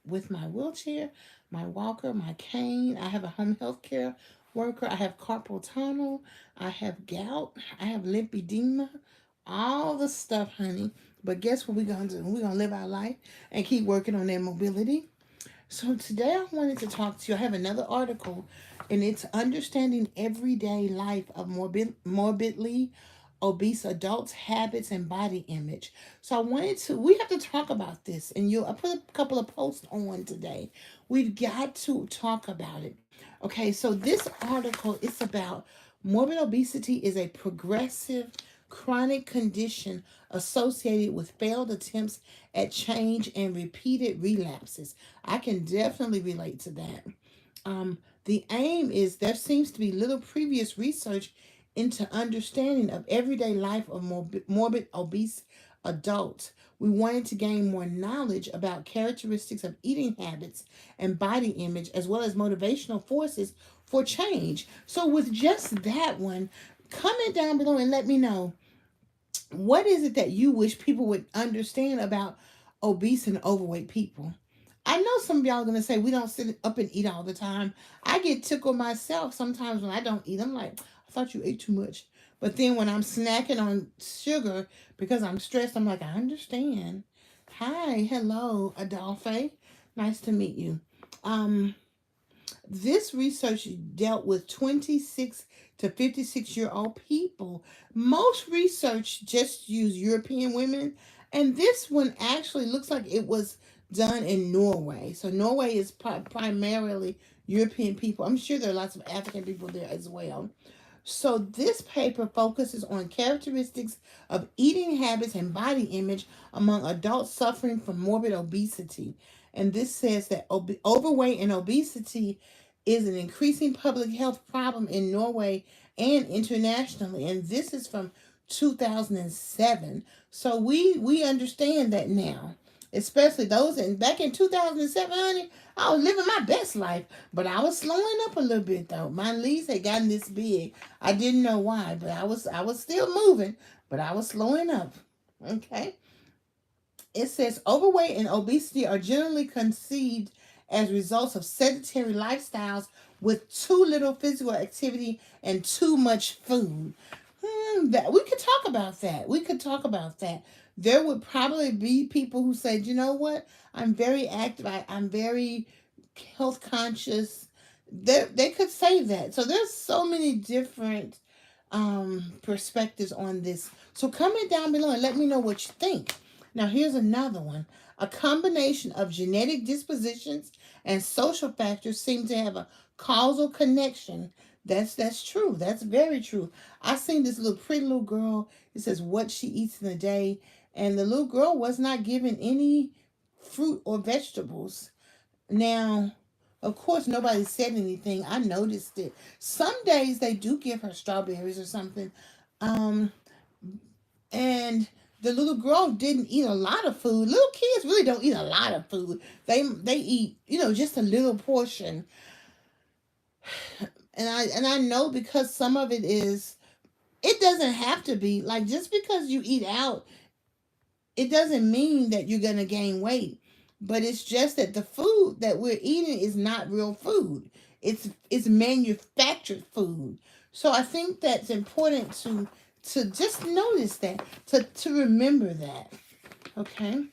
with my wheelchair, my walker, my cane. I have a home health care worker. I have carpal tunnel. I have gout. I have lymphedema. All the stuff, honey. But guess what we're going to do? We're going to live our life and keep working on that mobility. So today I wanted to talk to you. I have another article, and it's Understanding Everyday Life of Morbidly Obese Adults, Habits, and Body Image. So we have to talk about this, and I put a couple of posts on today. We've got to talk about it. Okay, so this article is about morbid obesity is a progressive chronic condition associated with failed attempts at change and repeated relapses. I can definitely relate to that. The aim is there seems to be little previous research into understanding of everyday life of morbid obese adults. We wanted to gain more knowledge about characteristics of eating habits and body image, as well as motivational forces for change. So, with just that one, comment down below and let me know what is it that you wish people would understand about obese and overweight people. I know some of y'all are going to say we don't sit up and eat all the time. I get tickled myself sometimes when I don't eat. I'm like, I thought you ate too much. But then when I'm snacking on sugar because I'm stressed, I'm like, I understand. Hi, hello, Adolphe. Nice to meet you. Um, this research dealt with 26 to 56-year-old people. Most research just used European women, and this one actually looks like it was done in Norway. So Norway is primarily European people. I'm sure there are lots of African people there as well. So this paper focuses on characteristics of eating habits and body image among adults suffering from morbid obesity. And this says that overweight and obesity is an increasing public health problem in Norway and internationally. And this is from 2007. So we understand that now. Especially those back in 2007, honey, I was living my best life, but I was slowing up a little bit though. My legs had gotten this big. I didn't know why, but I was still moving, but I was slowing up. Okay. It says overweight and obesity are generally conceived as results of sedentary lifestyles with too little physical activity and too much food. That we could talk about that. We could talk about that. There would probably be people who said, you know what? I'm very active. I'm very health conscious. They could say that. So there's so many different perspectives on this. So comment down below and let me know what you think. Now here's another one. A combination of genetic dispositions and social factors seem to have a causal connection. That's true. That's very true. I seen this little pretty little girl. It says what she eats in a day, and the little girl was not given any fruit or vegetables. Now, of course, nobody said anything. I noticed it. Some days they do give her strawberries or something. Um, and the little girl didn't eat a lot of food. Little kids really don't eat a lot of food. They eat, just a little portion. And I know because some of it is, it doesn't have to be like, just because you eat out, it doesn't mean that you're gonna gain weight. But it's just that the food that we're eating is not real food. It's manufactured food. So I think that's important to just notice that, to remember that. Okay.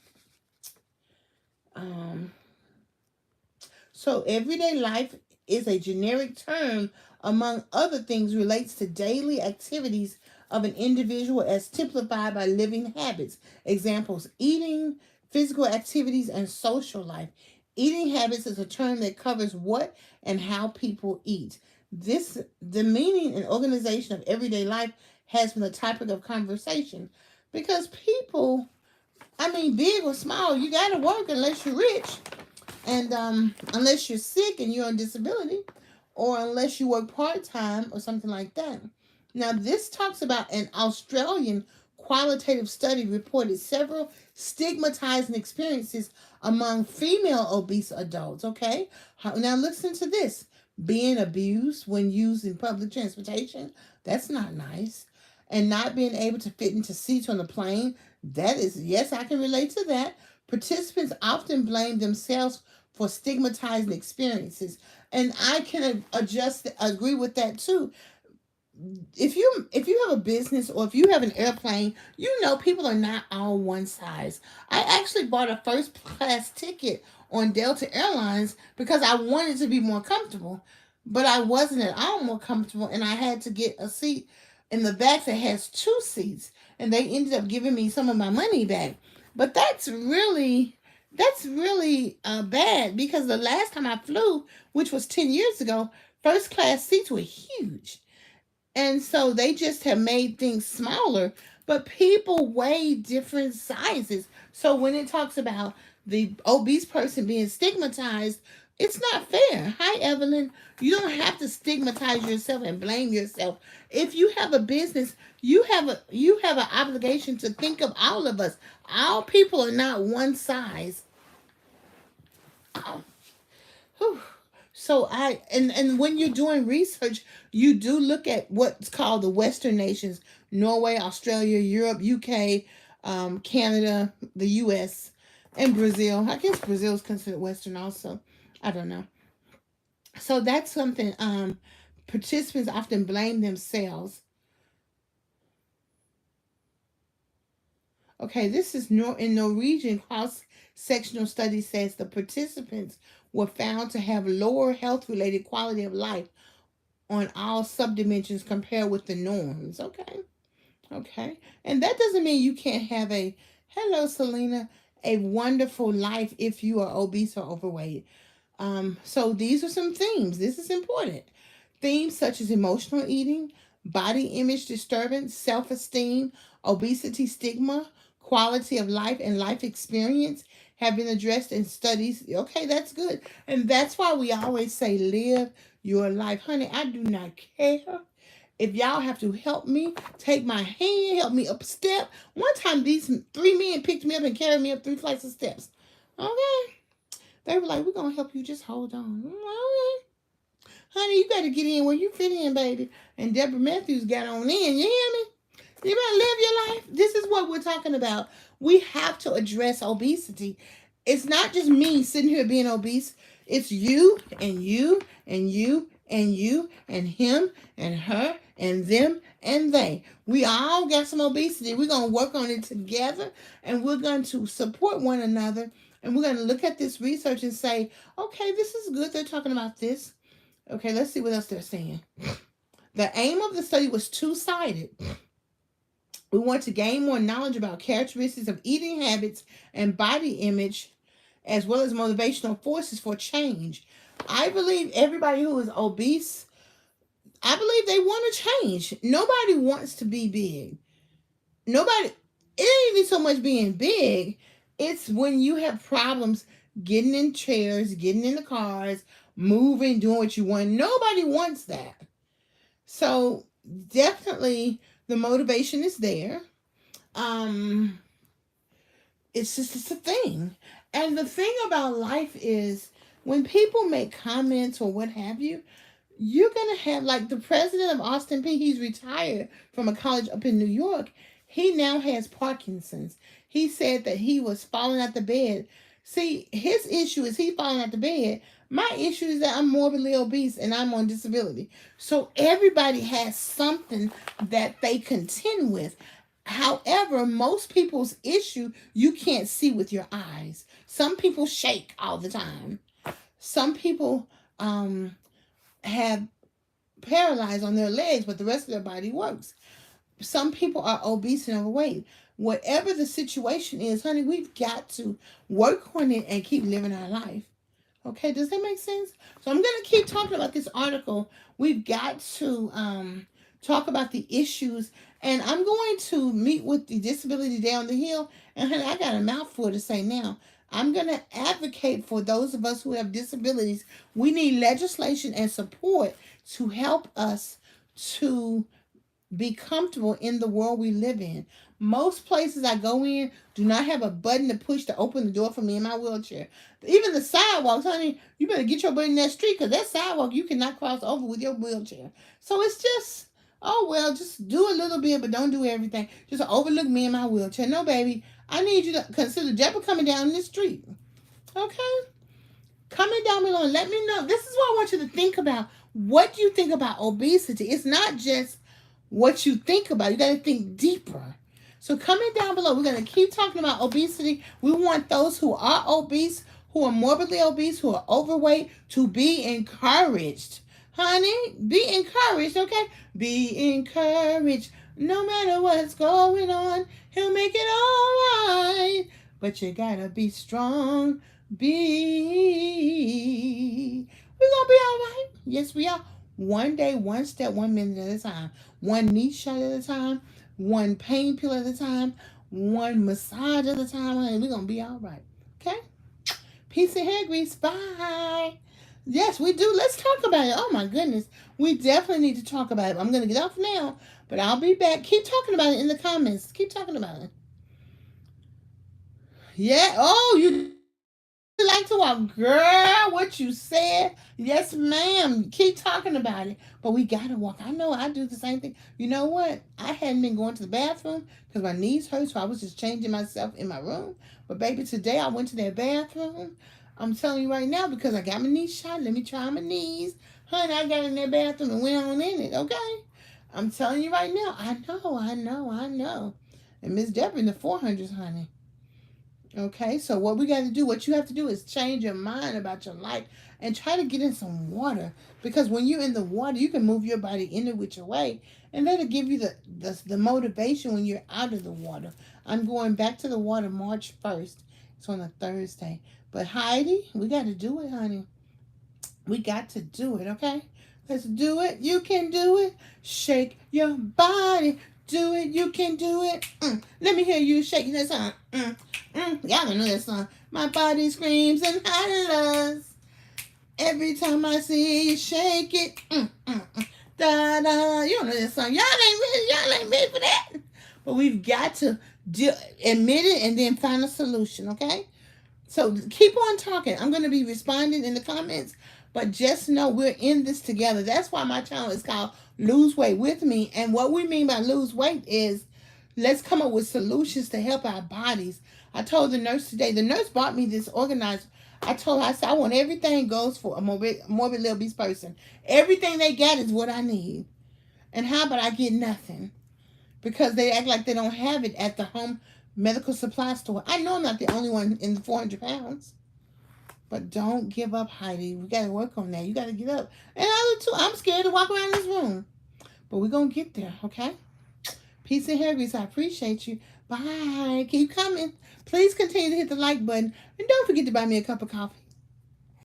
So everyday life is a generic term, among other things, relates to daily activities of an individual as typified by living habits. Examples: eating, physical activities, and social life. Eating habits is a term that covers what and how people eat. The meaning and organization of everyday life has been a topic of conversation because people, I mean, big or small, you got to work unless you're rich. And unless you're sick and you're on disability, or unless you work part-time or something like that. Now, this talks about an Australian qualitative study reported several stigmatizing experiences among female obese adults. Okay, now listen to this. Being abused when used in public transportation, that's not nice. And not being able to fit into seats on the plane, that is, yes, I can relate to that. Participants often blame themselves for stigmatizing experiences. And I can agree with that too. If you have a business or if you have an airplane, you know people are not all one size. I actually bought a first class ticket on Delta Airlines because I wanted to be more comfortable, but I wasn't at all more comfortable, and I had to get a seat in the back that has two seats, and they ended up giving me some of my money back. But that's really bad, because the last time I flew, which was 10 years ago, first class seats were huge. And so they just have made things smaller, but people weigh different sizes. So when it talks about the obese person being stigmatized, it's not fair. Hi, Evelyn. You don't have to stigmatize yourself and blame yourself. If you have a business, you have an obligation to think of all of us. All people are not one size. Oh, whew. So and when you're doing research, you do look at what's called the Western nations: Norway, Australia, Europe, UK, Canada, the US, and Brazil. I guess Brazil is considered Western also. I don't know. So that's something participants often blame themselves. Okay, this is in Norwegian cross-sectional study says the participants were found to have lower health-related quality of life on all subdimensions compared with the norms. Okay. Okay. And that doesn't mean you can't have hello, Selena, a wonderful life if you are obese or overweight. So these are some themes. This is important. Themes such as emotional eating, body image disturbance, self-esteem, obesity stigma, quality of life, and life experience have been addressed in studies. Okay, that's good. And that's why we always say live your life. Honey, I do not care if y'all have to help me, take my hand, help me up a step. One time these three men picked me up and carried me up 3 flights of steps. Okay. They were like, we're going to help you. Just hold on. Okay. Honey, you got to get in where you fit in, baby. And DebraAnnMatthews got on in. You hear me? You better live your life. This is what we're talking about. We have to address obesity. It's not just me sitting here being obese. It's you and you and you and you and him and her and them and they. We all got some obesity. We're going to work on it together, and we're going to support one another. And we're going to look at this research and say, okay, this is good. They're talking about this. Okay, let's see what else they're saying. The aim of the study was two-sided. We want to gain more knowledge about characteristics of eating habits and body image, as well as motivational forces for change. I believe everybody who is obese, I believe they want to change. Nobody wants to be big. Nobody, it ain't even so much being big. It's when you have problems getting in chairs, getting in the cars, moving, doing what you want. Nobody wants that. So definitely the motivation is there. It's a thing. And the thing about life is when people make comments or what have you, you're going to have, like the president of Austin P, he's retired from a college up in New York. He now has Parkinson's. He said that he was falling out the bed. See, his issue is he falling out the bed. My issue is that I'm morbidly obese and I'm on disability. So everybody has something that they contend with. However, most people's issue you can't see with your eyes. Some people shake all the time. Some people have paralyzed on their legs, but the rest of their body works. Some people are obese and overweight. Whatever the situation is, honey, we've got to work on it and keep living our life. Okay, does that make sense? So I'm going to keep talking about this article. We've got to talk about the issues, and I'm going to meet with the Disability Down the Hill, and honey, I got a mouthful to say now. I'm going to advocate for those of us who have disabilities. We need legislation and support to help us to be comfortable in the world we live in. Most places I go in do not have a button to push to open the door for me in my wheelchair. Even the sidewalks, honey, you better get your butt in that street, because that sidewalk you cannot cross over with your wheelchair. So it's just, oh, well, just do a little bit, but don't do everything. Just overlook me in my wheelchair. No, baby, I need you to consider Debra coming down the street. Okay? down below and let me know. This is what I want you to think about. What you think about obesity. It's not just what you think about. You got to think deeper. So comment down below. We're going to keep talking about obesity. We want those who are obese, who are morbidly obese, who are overweight, to be encouraged. Honey, be encouraged, okay? Be encouraged. No matter what's going on, he'll make it all right. But you gotta be strong. We're gonna be all right. Yes, we are. One day, one step, 1 minute at a time. One knee shot at a time. One pain pill at a time. One massage at a time. Honey, we're gonna be all right. Okay? Peace and hair grease. Bye. Yes, we do. Let's talk about it. Oh, my goodness. We definitely need to talk about it. I'm going to get off now, but I'll be back. Keep talking about it in the comments. Keep talking about it. Yeah. Oh, you like to walk. Girl, what you said. Yes, ma'am. Keep talking about it. But we got to walk. I know I do the same thing. You know what? I hadn't been going to the bathroom because my knees hurt, so I was just changing myself in my room. But, baby, today I went to that bathroom. I'm telling you right now, because I got my knees shot. Let me try my knees. Honey, I got in that bathroom and went on in it, okay? I'm telling you right now. I know. And Miss Debra in the 400s, honey. Okay, so what we got to do, what you have to do is change your mind about your life and try to get in some water. Because when you're in the water, you can move your body in it with your way. And that'll give you the motivation when you're out of the water. I'm going back to the water March 1st. It's on a Thursday. But Heidi, we got to do it, honey. We got to do it, okay? Let's do it. You can do it. Shake your body. Do it. You can do it. Let me hear you shaking that song. Y'all don't know that song. My body screams and hollers every time I see you shake it. Da da. You don't know that song. Y'all ain't ready for that. But we've got to admit it and then find a solution, okay? So keep on talking. I'm going to be responding in the comments, but just know we're in this together. That's why my channel is called Lose Weight With Me. And what we mean by lose weight is let's come up with solutions to help our bodies. I told the nurse today, the nurse bought me this organizer. I told her, I said, I want everything goes for a morbidly obese person. Everything they got is what I need. And how about I get nothing? Because they act like they don't have it at the home medical supply store. I know I'm not the only one in the 400 pounds. But don't give up, Heidi. We got to work on that. You got to get up. And I do too. I'm scared to walk around this room. But we're going to get there, okay? Peace and hair grease. I appreciate you. Bye. Keep coming. Please continue to hit the like button. And don't forget to buy me a cup of coffee.